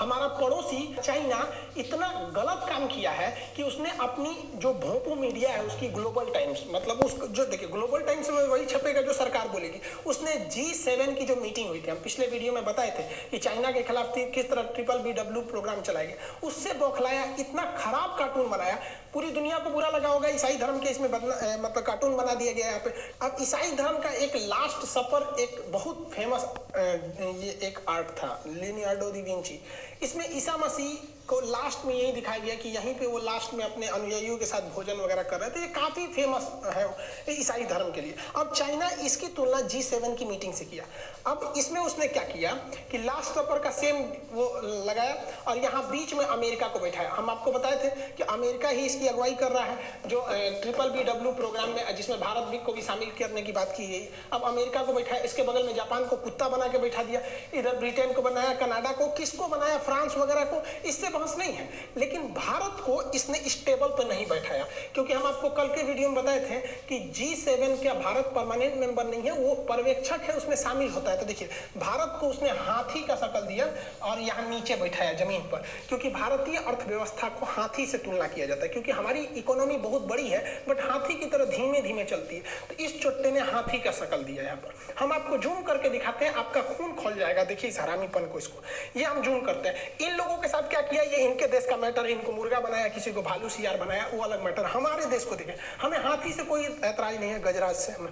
हमारा पड़ोसी चाइना इतना गलत काम किया है कि उसने अपनी जो भोंपू मीडिया है उसकी ग्लोबल टाइम्स, मतलब उसको जो देखिए ग्लोबल टाइम्स में वही छपेगा जो सरकार बोलेगी, उसने G7 की जो मीटिंग हुई थी, हम पिछले वीडियो में बताए थे कि चाइना के खिलाफ किस तरह BBW प्रोग्राम चलाया गया, उससे बौखलाया, इतना खराब कार्टून बनाया, पूरी दुनिया को बुरा लगा होगा। ईसाई धर्म के इसमें मतलब कार्टून बना दिया गया यहाँ पे। अब ईसाई धर्म का एक लास्ट सपर एक बहुत फेमस ये एक आर्ट था, लियोनार्डो दा विंची। इसमें ईसा मसीह को लास्ट में यही दिखाया गया कि यहीं पे वो लास्ट में अपने अनुयायियों के साथ भोजन वगैरह कर रहे थे। ये काफी फेमस है ईसाई धर्म के लिए। अब चाइना इसकी तुलना G7 की मीटिंग से किया। अब इसमें उसने क्या किया कि लास्ट सपर का सेम वो लगाया और यहाँ बीच में अमेरिका को बैठाया। हम आपको बताए थे कि अमेरिका ही इसकी अगुवाई कर रहा है, जो BBW प्रोग्राम में, जिसमें भारत भी को भी शामिल करने की बात की गई। अब अमेरिका को बैठाया, इसके बगल में जापान को कुत्ता बना के बैठा दिया, इधर ब्रिटेन को बनाया, कनाडा को, किसको बनाया, फ्रांस वगैरह को, इससे बहस नहीं है। लेकिन भारत को इसने स्टेबल पे नहीं बैठाया, क्योंकि हम आपको कल के वीडियो में बताए थे कि G7 का भारत परमानेंट मेंबर नहीं है, वो पर्यवेक्षक है, उसमें शामिल होता है। तो देखिए भारत को उसने हाथी का शक्ल दिया और यहाँ नीचे बैठाया जमीन पर, क्योंकि भारतीय अर्थव्यवस्था को हाथी से तुलना किया जाता है, क्योंकि हमारी इकोनॉमी बहुत बड़ी है बट हाथी की तरह धीमे धीमे चलती है। तो इस चुट्टे ने हाथी का शक्ल दिया। यहाँ पर हम आपको जूम करके दिखाते हैं, आपका खून खोल जाएगा। देखिए इस हरामीपन को, इसको ये हम जूम करते हैं। इन लोगों के साथ क्या किया, ये इनके देश का मैटर, इनको मुर्गा बनाया, किसी को भालू सियार बनाया, वो अलग मैटर। हमारे देश को देखें, हमें हाथी से कोई ऐतराज नहीं है, गजराज से हमें,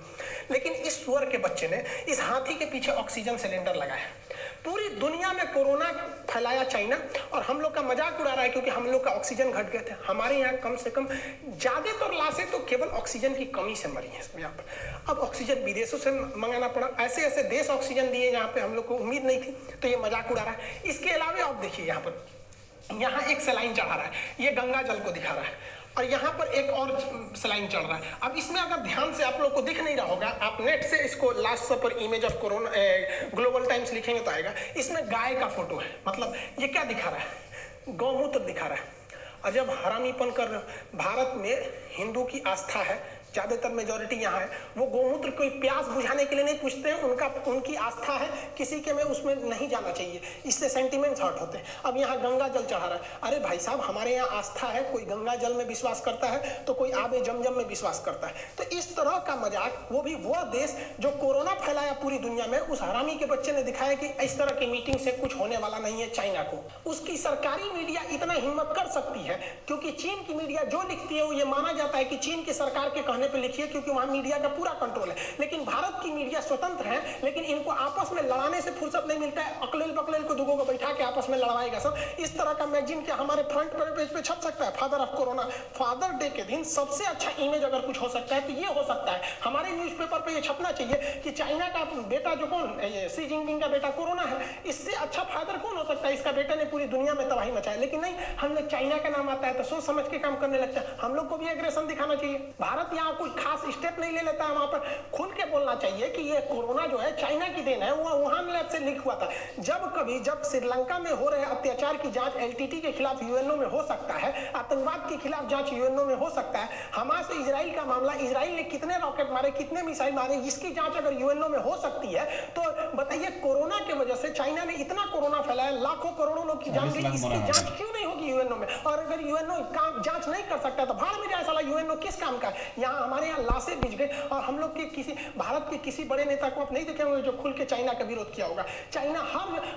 लेकिन इस सुअर के बच्चे ने इस हाथी के पीछे ऑक्सीजन सिलेंडर लगाया। पूरी दुनिया में कोरोना फैलाया चाइना, और हम लोग का मजाक उड़ा रहा है क्योंकि हम लोग का ऑक्सीजन घट गए थे। हमारे यहाँ कम से कम ज्यादातर लाशें तो केवल ऑक्सीजन की कमी से मरी है यहाँ पर। अब ऑक्सीजन विदेशों से मंगाना पड़ा, ऐसे ऐसे देश ऑक्सीजन दिए जहाँ पे हम लोग को उम्मीद नहीं थी, तो ये मजाक उड़ा रहा है। इसके अलावा आप देखिए यहाँ पर, यहाँ एक सलाइन चढ़ा रहा है, ये गंगा जल को दिखा रहा है, और यहाँ पर एक और सलाइन चल रहा है। अब इसमें अगर ध्यान से आप लोग को दिख नहीं रहा होगा, आप नेट से इसको last supper image of corona global times लिखेंगे तो आएगा। इसमें गाय का फोटो है, मतलब ये क्या दिखा रहा है, गौमूत्र दिखा रहा है। और जब हरामीपन कर रहे हो, भारत में हिंदू की आस्था है, ज्यादातर मेजोरिटी यहाँ है, वो गोमूत्र कोई प्यास बुझाने के लिए नहीं पूछते हैं, उनकी आस्था है, किसी के में उसमें नहीं जाना चाहिए, इससे सेंटिमेंट्स हर्ट होते हैं। अब यहाँ गंगा जल चढ़ा रहा है। अरे भाई साहब, हमारे यहाँ आस्था है, कोई गंगा जल में विश्वास करता है तो कोई आबे जमजम में विश्वास करता है। तो इस तरह का मजाक, वो भी वो देश जो कोरोना फैलाया पूरी दुनिया में, उस हरामी के बच्चे ने दिखाया कि इस तरह की मीटिंग से कुछ होने वाला नहीं है चाइना को। उसकी सरकारी मीडिया इतना हिम्मत कर सकती है, क्योंकि चीन की मीडिया जो लिखती है वो ये माना जाता है कि चीन की सरकार के कहने पे लिखिए, क्योंकि वहां मीडिया का पूरा कंट्रोल है। लेकिन भारत की मीडिया स्वतंत्र है, लेकिन इनको आपस में लड़ाने से फुर्सत नहीं मिलता है। अकलेल बकलेल को दुगो को बैठा के आपस में लड़वाएगा सब। इस तरह का मैगजीन क्या हमारे फ्रंट पेज पे छप सकता है? Father of corona, father day के दिन सबसे अच्छा इमेज अगर कुछ हो सकता है तो ये हो सकता है। हमारे न्यूज़पेपर पे ये छपना चाहिए कि चाइना का बेटा जो कौन, शी जिनपिंग का बेटा कोरोना है, इससे अच्छा फादर कौन हो सकता है? इसका बेटा ने पूरी दुनिया में तबाही मचाई। लेकिन नहीं, हम लोग चाइना का नाम आता है तो सोच समझ के काम करने लगता है। हम लोग को भी एग्रेशन दिखाना चाहिए। भारत यहाँ कोई खास स्टेप नहीं ले लेता है, वहां पर खुल के बोलना चाहिए कि ये कोरोना जो है चाइना की देन है, वो वुहान लैब से लीक हुआ था। जब श्रीलंका में हो रहे अत्याचार की जांच एलटीटी के खिलाफ यूएनओ में हो सकता है, आतंकवाद के खिलाफ जांच यूएनओ में हो सकता है, हमास से इजराइल का मामला, इजराइल ने कितने रॉकेट मारे, कितने मिसाइल मारे, इसकी जांच अगर यूएनओ में हो सकती है, तो बताइए कोरोना की वजह से चाइना ने इतना कोरोना फैलाया, लाखों करोड़ों लोग की जान गई, इसकी जांच क्यों नहीं होगी यूएनओ में? और अगर यूएनओ जांच नहीं कर सकता तो भाड़ में जाए साला, यूएनओ किस काम का? यहाँ हमारे यहाँ लाशें बिछ गए, और हम लोग के किसी भारत के किसी बड़े नेता को आप नहीं देखे होंगे जो खुल के चाइना का विरोध किया होगा। चाइना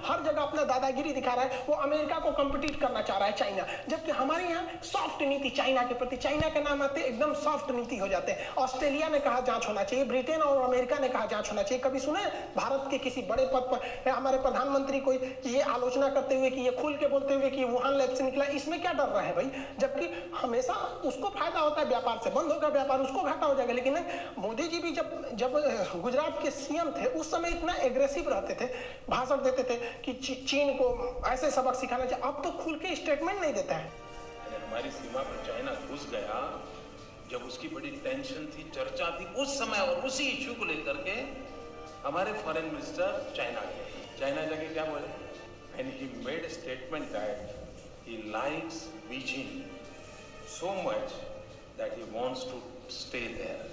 हर जगह अपना दादागिरी दिखा रहा है, वो अमेरिका को कंपीट करना चाह रहा है चाइना, जबकि हमारे यहाँ सॉफ्ट नीति चाइना के प्रति, चाइना के नाम आते एकदम सॉफ्ट नीति हो जाते हैं। ऑस्ट्रेलिया ने कहा जांच होना चाहिए, ब्रिटेन और अमेरिका ने कहा जांच होना चाहिए। कभी सुने भारत के किसी बड़े पद पर हमारे प्रधानमंत्री को ये आलोचना करते हुए कि ये खुल के बोलते हुए कि वुहान लैब से निकला? इसमें क्या डर रहा है भाई? जबकि हमेशा उसको फायदा होता है, व्यापार से बंद होगा व्यापार, उसको घाटा हो जाएगा। लेकिन मोदी जी भी जब गुजरात के सीएम थे उस समय इतना एग्रेसिव रहते थे, भाषण देते थे कि चीन को ऐसे सबक सिखाना चाहिए। अब तो खुल के स्टेटमेंट नहीं देता है। हमारी सीमा पर चाइना घुस गया, जब उसकी बड़ी टेंशन थी, चर्चा थी, उस समय और उसी इश्यू को लेकर के हमारे फॉरेन मिनिस्टर चाइना गए। चाइना जाके क्या बोले? And he made a statement that he likes Beijing so much that he wants to stay there.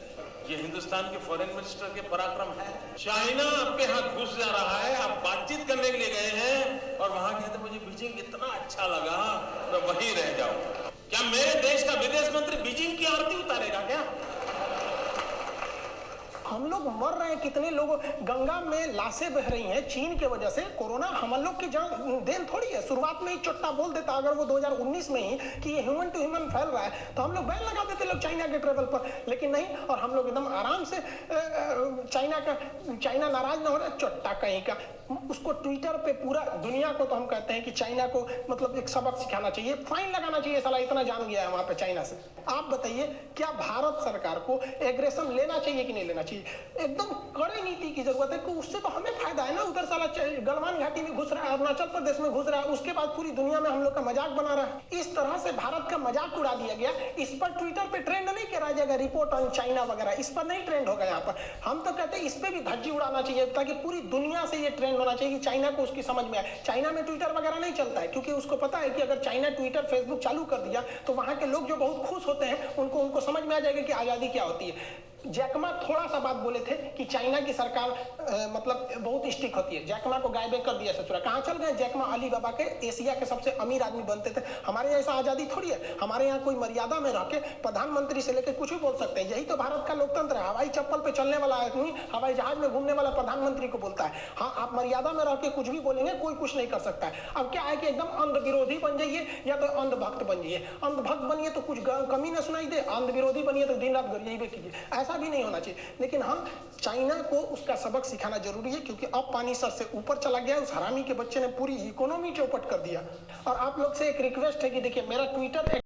ये हिंदुस्तान के फॉरेन मिनिस्टर के पराक्रम है। चाइना आपके यहाँ घुस जा रहा है, आप बातचीत करने के लिए गए हैं और वहां कहते मुझे बीजिंग इतना अच्छा लगा, मैं वहीं रह जाऊं। क्या मेरे देश का विदेश मंत्री बीजिंग की आरती उतारेगा क्या? हम लोग मर रहे हैं, कितने लोग गंगा में लाशें बह रही हैं चीन के वजह से। कोरोना हम लोग की देन थोड़ी है। शुरुआत में ही चोट्टा बोल देता अगर वो 2019 में ही कि ये ह्यूमन टू ह्यूमन फैल रहा है तो हम लोग बैन लगा देते लोग चाइना के ट्रेवल पर, लेकिन नहीं। और हम लोग एकदम आराम से चाइना नाराज ना हो रहा, चोट्टा कहीं का। उसको ट्विटर पे पूरा दुनिया को तो हम कहते हैं कि चाइना को मतलब एक सबक सिखाना चाहिए, फाइन लगाना चाहिए, साला इतना जान गया है वहां पे चाइना से। आप बताइए क्या भारत सरकार को एग्रेशन लेना चाहिए कि नहीं लेना चाहिए? एकदम कड़े नीति की जरूरत है कि उससे तो हमें फायदा है ना। उधर साला गलवान घाटी में घुस रहा है, अरुणाचल प्रदेश में घुस रहा है, उसके बाद पूरी दुनिया में हम लोग का मजाक बना रहा है। इस तरह से भारत का मजाक उड़ा दिया गया। इस पर ट्विटर पे ट्रेंड नहीं करा जाएगा, रिपोर्ट ऑन चाइना वगैरह, इस पर नहीं ट्रेंड होगा। यहाँ पर हम तो कहते हैं इस पे भी धज्जी उड़ाना चाहिए ताकि पूरी दुनिया से ये ट्रेंड होना चाहिए कि चाइना को उसकी समझ में आए। चाइना में ट्विटर वगैरह नहीं चलता है क्योंकि उसको पता है कि अगर चाइना ट्विटर फेसबुक चालू कर दिया तो वहां के लोग जो बहुत खुश होते हैं उनको समझ में आ जाएगा कि आजादी क्या होती है। जैकमा थोड़ा सा बात बोले थे कि चाइना की सरकार मतलब बहुत स्ट्रिक्ट होती है। जैकमा को गायब कर दिया ससुरा, कहाँ चल गए जैकमा? अली बाबा के एशिया के सबसे अमीर आदमी बनते थे। हमारे यहाँ ऐसा आजादी थोड़ी है। हमारे यहाँ कोई मर्यादा में रह के प्रधानमंत्री से लेकर कुछ भी बोल सकते हैं। यही तो भारत का लोकतंत्र है। हवाई चप्पल पे चलने वाला आदमी हवाई जहाज में घूमने वाला प्रधानमंत्री को बोलता है हाँ आप मर्यादा में रह के कुछ भी बोलेंगे, कोई कुछ नहीं कर सकता है। अब क्या है कि एकदम अंध विरोधी बन जाइए या तो अंधभक्त बन जाइए। अंधभक्त बनिए तो कुछ कमी ना सुनाई दे, अंध विरोधी बनिए तो दिन रात गरियाबे कीजिए। ऐसा भी नहीं होना चाहिए। लेकिन हम चाइना को उसका सबक सिखाना जरूरी है क्योंकि अब पानी सर से ऊपर चला गया। उस हरामी के बच्चे ने पूरी इकोनॉमी चौपट कर दिया। और आप लोग से एक रिक्वेस्ट है कि देखिए मेरा ट्विटर